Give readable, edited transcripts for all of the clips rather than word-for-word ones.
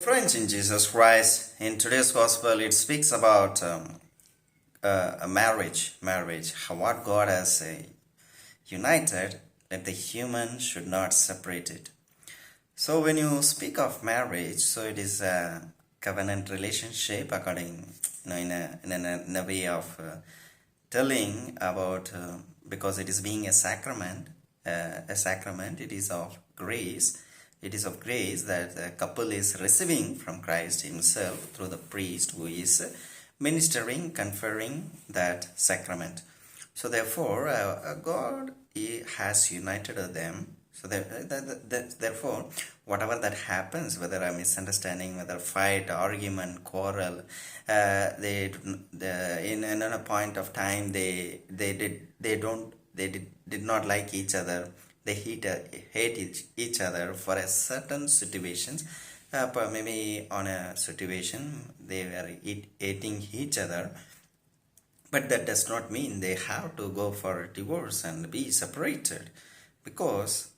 Friends in Jesus Christ, in today's gospel, it speaks about a marriage, how what God has united, that the human should not separate it. So when you speak of marriage, so it is a covenant relationship according, in a way of telling about, because it is being a sacrament, it is of grace. It is of grace that the couple is receiving from Christ himself through the priest who is ministering, conferring that sacrament. So therefore, God he has united them. So therefore, whatever that happens, whether a misunderstanding, whether fight, argument, quarrel, in a point of time they did not like each other. They hate each other for a certain situations. Maybe on a situation they were hating each other, but that does not mean they have to go for a divorce and be separated, because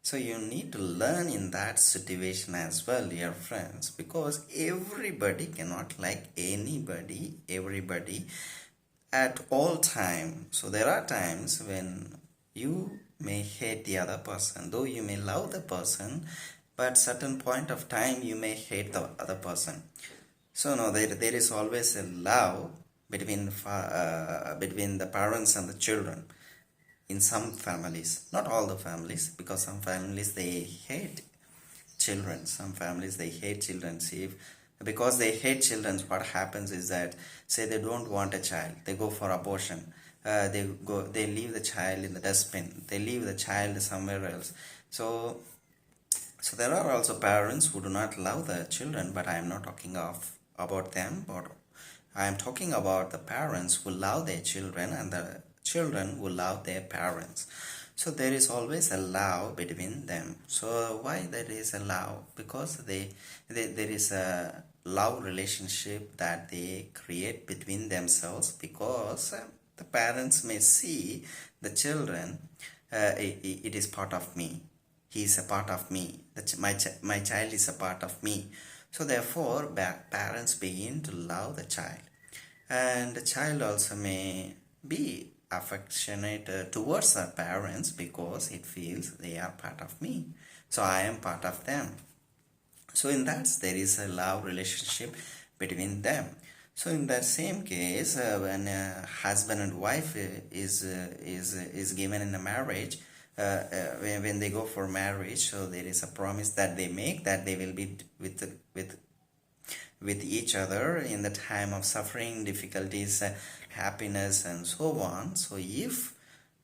so you need to learn in that situation as well, dear friends, because everybody cannot like everybody at all time. So there are times when you may hate the other person, though you may love the person, but certain point of time you may hate the other person. So no, there is always a love between the parents and the children. In some families, not all the families, because some families they hate children. Some families they hate children. See, because they hate children, what happens is that, say they don't want a child, they go for abortion. They leave the child in the dustbin. They leave the child somewhere else. So there are also parents who do not love the children, but I am not talking about them, but I am talking about the parents who love their children and the children who love their parents. So there is always a love between them. So why there is a love? Because there is a love relationship that they create between themselves, because the parents may see the children, it is part of me. He is a part of me. My child is a part of me. So therefore, parents begin to love the child, and the child also may be affectionate towards their parents, because it feels they are part of me, so I am part of them. So in that there is a love relationship between them. So in that same case, when a husband and wife is given in a marriage, when they go for marriage, so there is a promise that they make, that they will be with each other in the time of suffering, difficulties, happiness, and so on. So if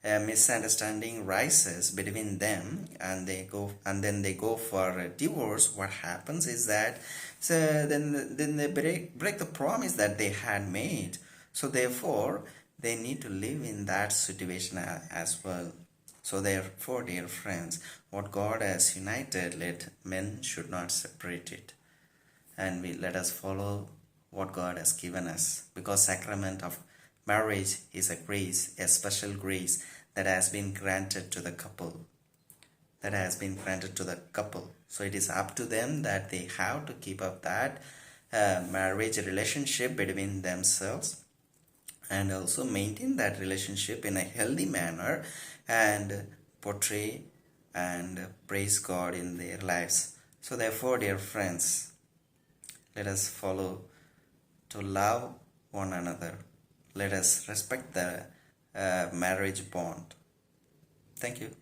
a misunderstanding rises between them and then they go for a divorce, what happens is that, so then they break the promise that they had made. So therefore they need to live in that situation as well. So therefore, dear friends, what God has united, let men should not separate it. And let us follow what God has given us, because sacrament of marriage is a grace, a special grace that has been granted to the couple. So it is up to them that they have to keep up that marriage relationship between themselves, and also maintain that relationship in a healthy manner, and portray and praise God in their lives. So therefore, dear friends, let us follow to love one another. Let us respect the marriage bond. Thank you.